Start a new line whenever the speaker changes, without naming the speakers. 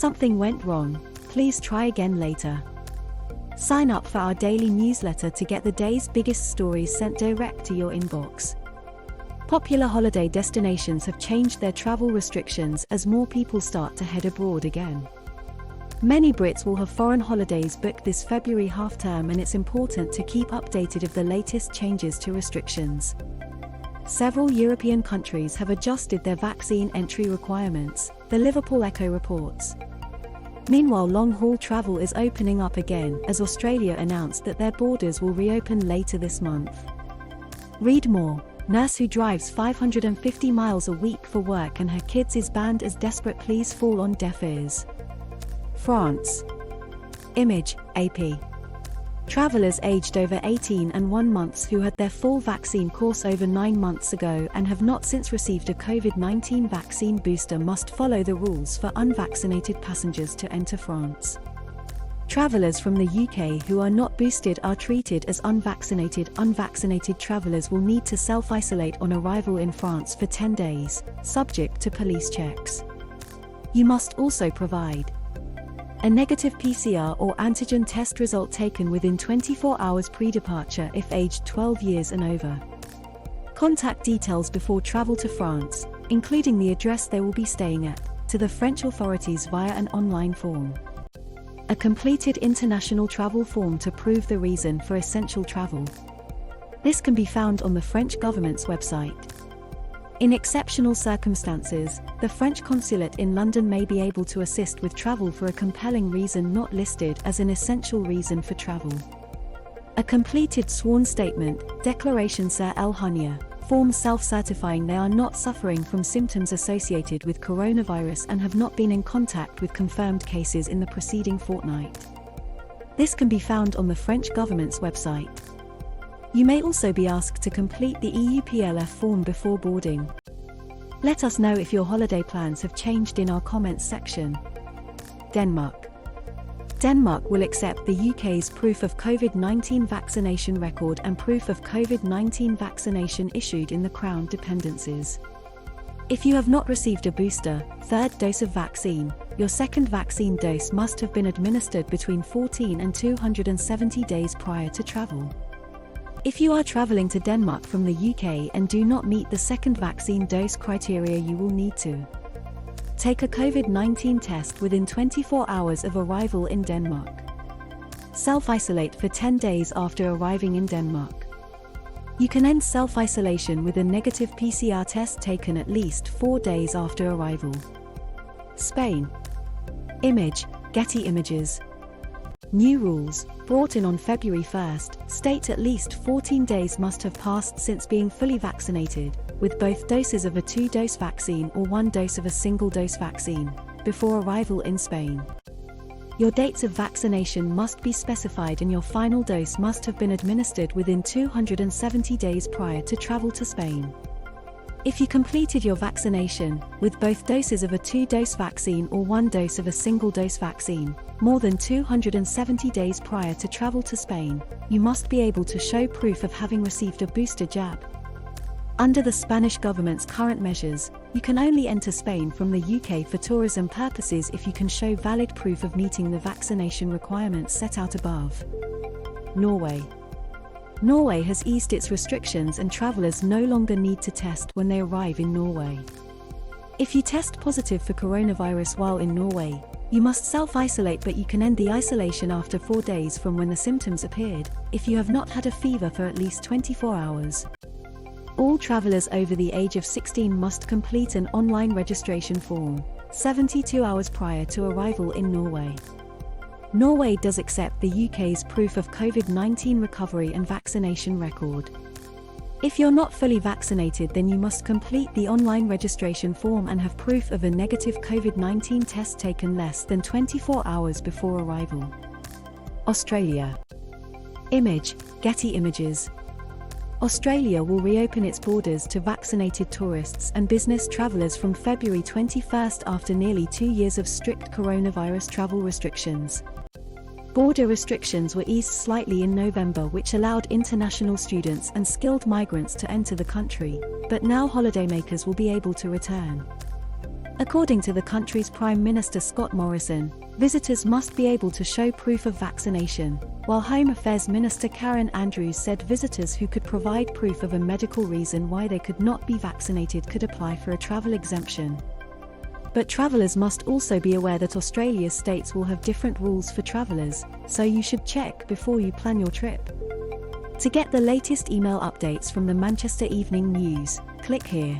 Something went wrong, please try again later. Sign up for our daily newsletter to get the day's biggest stories sent direct to your inbox. Popular holiday destinations have changed their travel restrictions as more people start to head abroad again. Many Brits will have foreign holidays booked this February half-term, and it's important to keep updated of the latest changes to restrictions. Several European countries have adjusted their vaccine entry requirements, the LiverpoolEcho reports. Meanwhile, long-haul travel is opening up again as Australia announced that their borders will reopen later this month. Read more. Nurse who drives 550 miles a week for work and her kids is banned as desperate pleas fall on deaf ears. France. Image, AP. Travelers aged over 18 and 1 month who had their full vaccine course over 9 months ago and have not since received a COVID-19 vaccine booster must follow the rules for unvaccinated passengers to enter France. Travelers from the UK who are not boosted are treated as unvaccinated. Unvaccinated travelers will need to self-isolate on arrival in France for 10 days, subject to police checks. You must also provide a negative PCR or antigen test result taken within 24 hours pre-departure if aged 12 years and over. Contact details before travel to France, including the address they will be staying at, to the French authorities via an online form. A completed international travel form to prove the reason for essential travel. This can be found on the French government's website. In exceptional circumstances, the French consulate in London may be able to assist with travel for a compelling reason not listed as an essential reason for travel. A completed sworn statement, Declaration sur l'Honneur, form self-certifying they are not suffering from symptoms associated with coronavirus and have not been in contact with confirmed cases in the preceding fortnight. This can be found on the French government's website. You may also be asked to complete the EUPLF form before boarding. Let us know if your holiday plans have changed in our comments section. Denmark. Denmark will accept the UK's proof of COVID-19 vaccination record and proof of COVID-19 vaccination issued in the Crown dependencies. If you have not received a booster, third dose of vaccine, your second vaccine dose must have been administered between 14 and 270 days prior to travel. If you are traveling to Denmark from the UK and do not meet the second vaccine dose criteria, you will need to take a COVID-19 test within 24 hours of arrival in Denmark. Self-isolate for 10 days after arriving in Denmark. You can end self-isolation with a negative PCR test taken at least 4 days after arrival. Spain. Image, Getty Images. New rules, brought in on February 1st, state at least 14 days must have passed since being fully vaccinated, with both doses of a 2-dose vaccine or 1 dose of a single-dose vaccine, before arrival in Spain. Your dates of vaccination must be specified and your final dose must have been administered within 270 days prior to travel to Spain. If you completed your vaccination, with both doses of a 2-dose vaccine or 1 dose of a single-dose vaccine, more than 270 days prior to travel to Spain, you must be able to show proof of having received a booster jab. Under the Spanish government's current measures, you can only enter Spain from the UK for tourism purposes if you can show valid proof of meeting the vaccination requirements set out above. Norway. Norway has eased its restrictions and travellers no longer need to test when they arrive in Norway. If you test positive for coronavirus while in Norway, you must self-isolate, but you can end the isolation after 4 days from when the symptoms appeared, if you have not had a fever for at least 24 hours. All travellers over the age of 16 must complete an online registration form, 72 hours prior to arrival in Norway. Norway does accept the UK's proof of COVID-19 recovery and vaccination record. If you're not fully vaccinated, then you must complete the online registration form and have proof of a negative COVID-19 test taken less than 24 hours before arrival. Australia. Image, Getty Images. Australia will reopen its borders to vaccinated tourists and business travellers from February 21st after nearly 2 years of strict coronavirus travel restrictions. Border restrictions were eased slightly in November, which allowed international students and skilled migrants to enter the country, but now holidaymakers will be able to return. According to the country's Prime Minister Scott Morrison, visitors must be able to show proof of vaccination, while Home Affairs Minister Karen Andrews said visitors who could provide proof of a medical reason why they could not be vaccinated could apply for a travel exemption. But travellers must also be aware that Australia's states will have different rules for travellers, so you should check before you plan your trip. To get the latest email updates from the Manchester Evening News, click here.